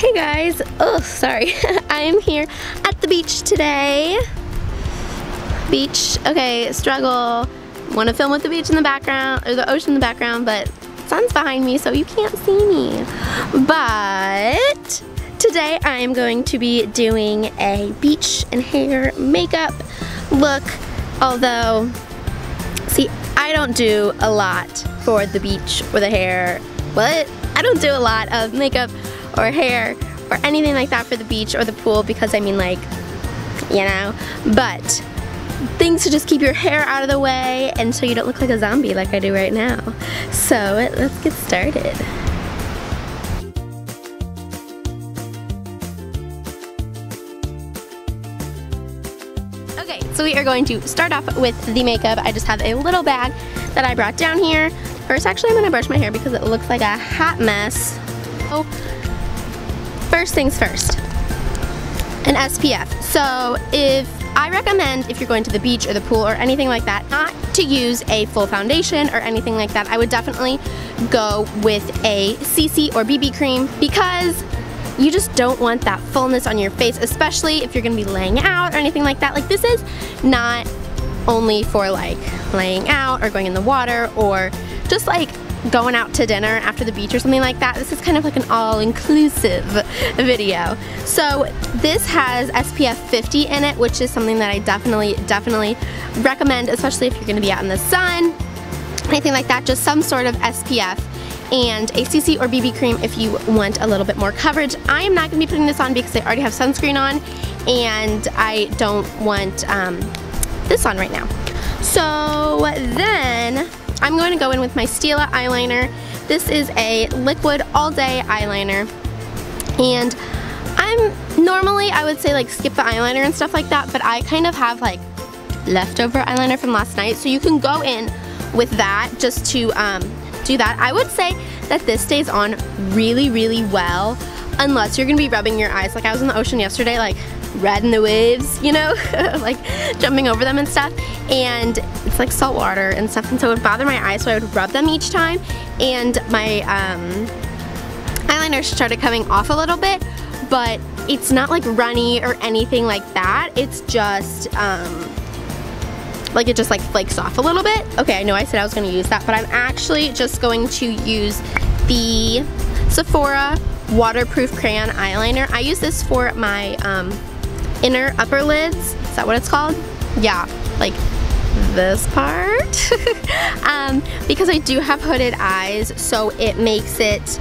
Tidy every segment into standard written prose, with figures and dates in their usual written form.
Hey guys, oh sorry, I am here at the beach today. Beach, okay, struggle. Want to film with the beach in the background, or the ocean in the background, but sun's behind me so you can't see me. But today I am going to be doing a beach and hair makeup look, although, see, I don't do a lot for the beach or the hair. What? I don't do a lot of makeup or hair or anything like that for the beach or the pool because I mean, like, you know, but things to just keep your hair out of the way and so you don't look like a zombie like I do right now. So let's get started. Okay, so we are going to start off with the makeup. I just have a little bag that I brought down here. First, actually, I'm gonna brush my hair because it looks like a hot mess. So, first things first, an SPF. So I recommend if you're going to the beach or the pool or anything like that, not to use a full foundation or anything like that. I would definitely go with a CC or BB cream because you just don't want that fullness on your face, especially if you're gonna be laying out or anything like that. Like, this is not only for like laying out or going in the water or just like going out to dinner after the beach or something like that. This is kind of like an all-inclusive video. So this has SPF 50 in it, which is something that I definitely recommend, especially if you're gonna be out in the sun, anything like that. Just some sort of SPF and a CC or BB cream if you want a little bit more coverage. I am not gonna be putting this on because I already have sunscreen on and I don't want this on right now. So then I'm going to go in with my Stila eyeliner. This is a liquid all-day eyeliner. And I would say like skip the eyeliner and stuff like that, but I kind of have like leftover eyeliner from last night. So you can go in with that just to do that. I would say that this stays on really well, unless you're gonna be rubbing your eyes. Like I was in the ocean yesterday, like riding the waves, you know, like jumping over them and stuff, and it's like salt water and stuff, and so it would bother my eyes, so I would rub them each time, and my eyeliner started coming off a little bit, but it's not like runny or anything like that. It's just like it just like flakes off a little bit. Okay, I know I said I was going to use that, but I'm actually just going to use the Sephora waterproof crayon eyeliner. I use this for my inner upper lids. Is that what it's called? Yeah, like this part. Because I do have hooded eyes, so it makes it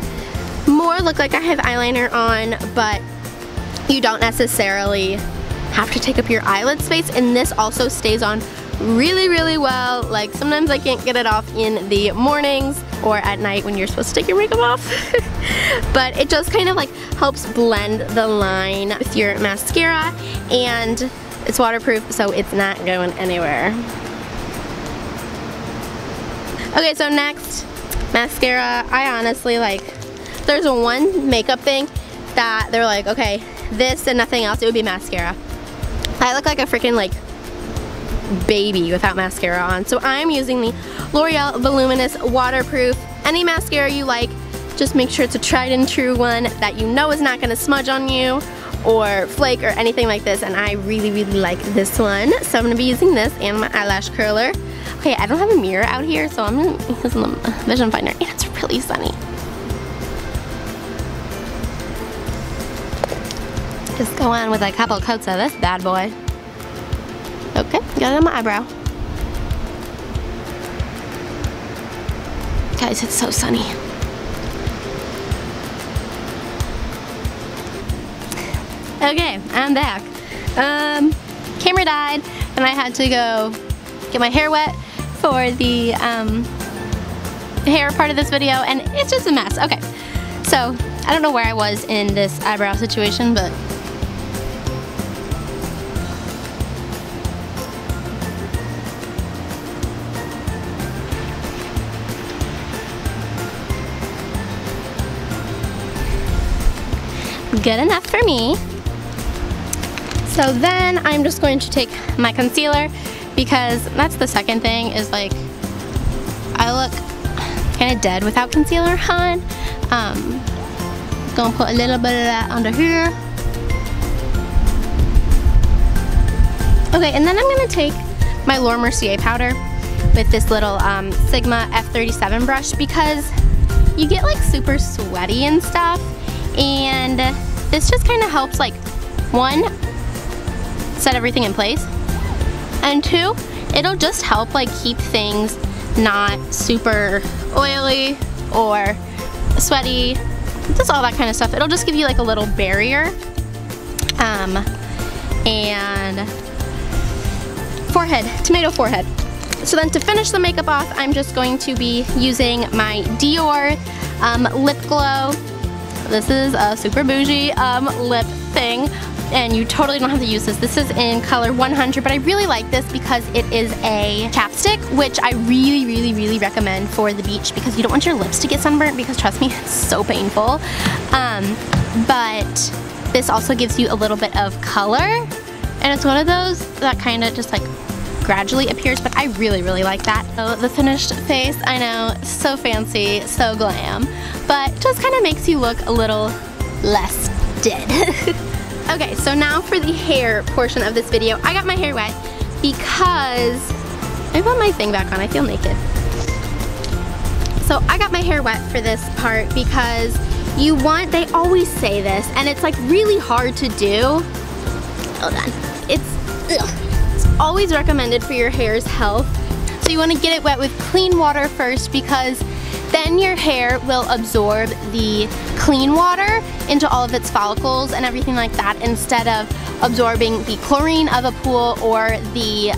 more look like I have eyeliner on, but you don't necessarily have to take up your eyelid space, and this also stays on really well. Like sometimes I can't get it off in the mornings or at night when you're supposed to take your makeup off. But it just kind of like helps blend the line with your mascara, and it's waterproof so it's not going anywhere. Okay, so next, mascara. I honestly, like, there's one makeup thing that they're like, okay, this and nothing else, it would be mascara. I look like a freaking like baby without mascara on. So I'm using the L'Oreal Voluminous waterproof. Any mascara you like, just make sure it's a tried and true one that you know is not gonna smudge on you or flake or anything like this, and I really like this one. So I'm gonna be using this and my eyelash curler. Okay, I don't have a mirror out here, so I'm gonna use the vision finder, and it's really sunny. Just go on with a couple coats of this bad boy. Okay, got it on my eyebrow. Guys, it's so sunny. Okay, I'm back. Camera died, and I had to go get my hair wet for the hair part of this video, and it's just a mess. Okay, so I don't know where I was in this eyebrow situation, but good enough for me. So then I'm just going to take my concealer, because that's the second thing, is like I look kind of dead without concealer on. Just gonna put a little bit of that under here. Okay, and then I'm gonna take my Mercier powder with this little Sigma F37 brush, because you get like super sweaty and stuff, and this just kind of helps, like, one, set everything in place, and two, it'll just help like keep things not super oily or sweaty, just all that kind of stuff. It'll just give you like a little barrier. And forehead, tomato forehead. So then to finish the makeup off, I'm just going to be using my Dior lip glow. This is a super bougie lip thing, and you totally don't have to use this. This is in color 100, but I really like this because it is a chapstick, which I really recommend for the beach, because you don't want your lips to get sunburnt, because trust me, it's so painful. But this also gives you a little bit of color, and it's one of those that kind of just like gradually appears, but I really like that. So the finished face, I know, so fancy, so glam, but just kind of makes you look a little less dead. Okay, so now for the hair portion of this video. I got my hair wet because I put my thing back on, I feel naked. So I got my hair wet for this part because you want, they always say this, and it's like really hard to do. Hold on. It's always recommended for your hair's health. So you want to get it wet with clean water first, because then your hair will absorb the clean water into all of its follicles and everything like that, instead of absorbing the chlorine of a pool or the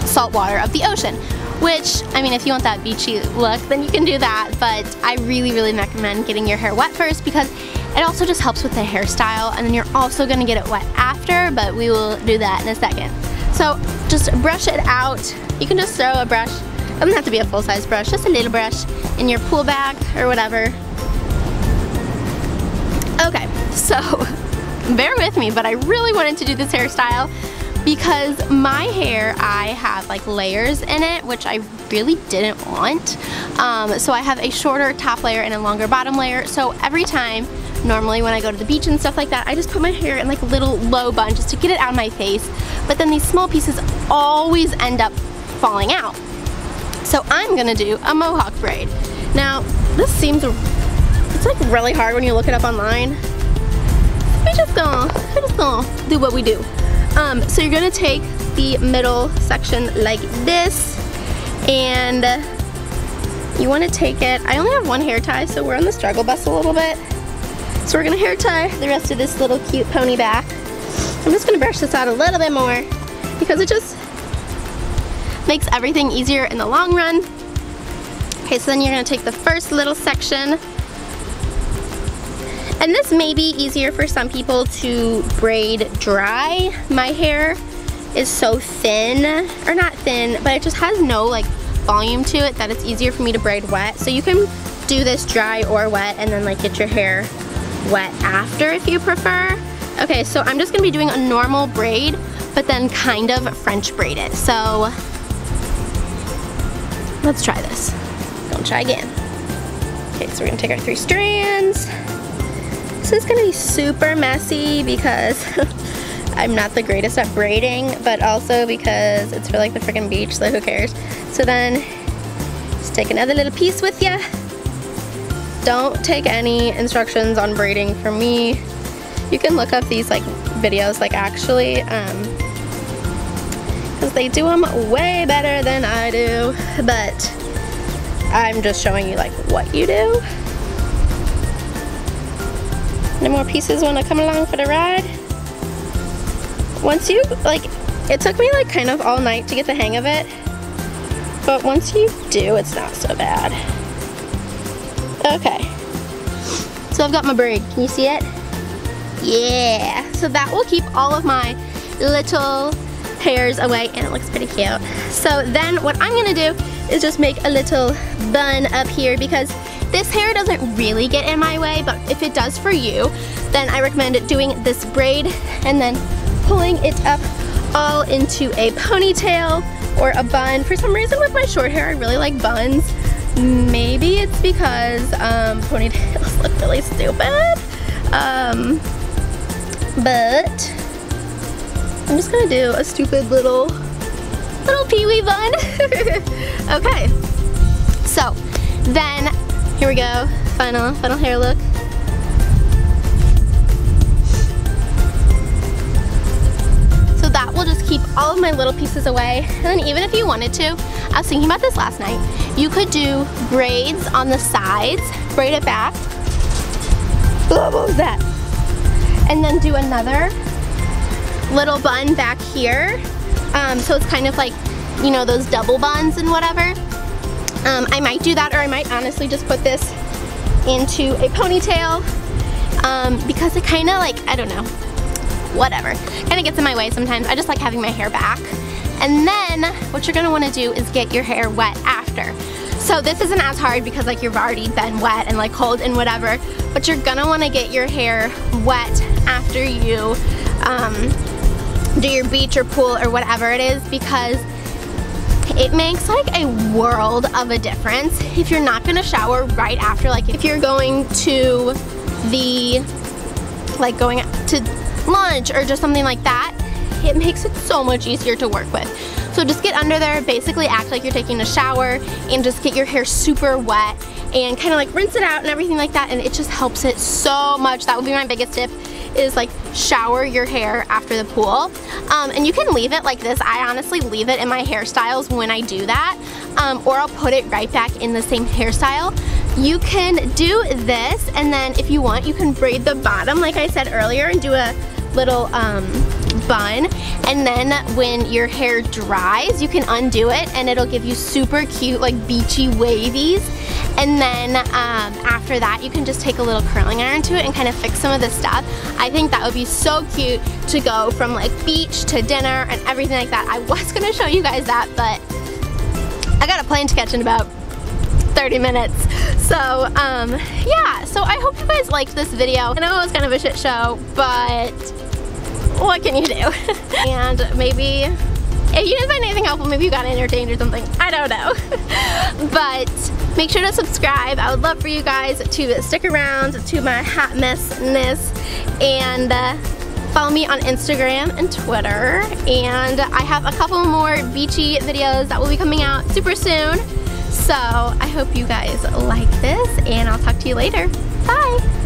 salt water of the ocean. Which, I mean, if you want that beachy look, then you can do that, but I really recommend getting your hair wet first, because it also just helps with the hairstyle, and then you're also gonna get it wet after, but we will do that in a second. So just brush it out. You can just throw a brush, it doesn't have to be a full-size brush, just a little brush in your pool bag or whatever. Okay, so bear with me, but I really wanted to do this hairstyle because my hair, I have like layers in it, which I really didn't want. So I have a shorter top layer and a longer bottom layer. So every time, normally when I go to the beach and stuff like that, I just put my hair in like a little low bun just to get it out of my face. But then these small pieces always end up falling out. So I'm gonna do a mohawk braid. Now, this seems, it's like really hard when you look it up online. We're just gonna do what we do. So you're gonna take the middle section like this, and you wanna take it, I only have one hair tie, so we're on the struggle bus a little bit. So we're gonna hair tie the rest of this little cute pony back. I'm just gonna brush this out a little bit more because it just makes everything easier in the long run. Okay, so then you're gonna take the first little section, and this may be easier for some people to braid dry. My hair is so thin, or not thin, but it just has no like volume to it that it's easier for me to braid wet. So you can do this dry or wet and then like get your hair wet after if you prefer. Okay, so I'm just gonna be doing a normal braid, but then kind of French braid it. So let's try this. Don't try again. Okay, so we're gonna take our 3 strands. This is gonna be super messy because I'm not the greatest at braiding, but also because it's for like the freaking beach, so who cares? So then just take another little piece with you. Don't take any instructions on braiding from me. You can look up these like videos like actually, because they do them way better than I do, but I'm just showing you like what you do. No more pieces want to come along for the ride. Once you, like, it took me like kind of all night to get the hang of it, but once you do, it's not so bad. Okay, so I've got my braid. Can you see it? Yeah, so that will keep all of my little hairs away, and it looks pretty cute. So then what I'm gonna do is just make a little bun up here, because this hair doesn't really get in my way, but if it does for you, then I recommend doing this braid and then pulling it up all into a ponytail or a bun. For some reason with my short hair, I really like buns. Maybe it's because ponytails look really stupid. But I'm just gonna do a stupid little peewee bun. Okay, so then here we go, final hair look. So that will just keep all of my little pieces away. And then even if you wanted to, I was thinking about this last night, you could do braids on the sides, braid it back. What was that? And then do another little bun back here. So it's kind of like, you know, those double buns and whatever. I might do that, or I might honestly just put this into a ponytail because it kind of like, I don't know, whatever. Kind of gets in my way sometimes. I just like having my hair back. And then what you're gonna wanna do is get your hair wet after. So this isn't as hard because like you've already been wet and like cold and whatever, but you're gonna wanna get your hair wet after you do your beach or pool or whatever it is, because it makes like a world of a difference if you're not gonna shower right after. Like if you're going to going to lunch or just something like that, it makes it so much easier to work with. So just get under there, basically act like you're taking a shower and just get your hair super wet and kind of like rinse it out and everything like that, and it just helps it so much. That would be my biggest tip, is like shower your hair after the pool. And you can leave it like this. I honestly leave it in my hairstyles when I do that, or I'll put it right back in the same hairstyle. You can do this, and then if you want, you can braid the bottom like I said earlier and do a little bun, and then when your hair dries you can undo it and it'll give you super cute like beachy wavies. And then after that you can just take a little curling iron to it and kind of fix some of this stuff. I think that would be so cute to go from like beach to dinner and everything like that. I was gonna show you guys that, but I got a plane to catch in about 30 minutes. So yeah, so I hope you guys liked this video. I know it was kind of a shit show, but what can you do? And maybe if you didn't find anything helpful, maybe you got entertained or something. I don't know. But make sure to subscribe. I would love for you guys to stick around to my hot messness, and follow me on Instagram and Twitter. And I have a couple more beachy videos that will be coming out super soon. So I hope you guys like this, and I'll talk to you later. Bye!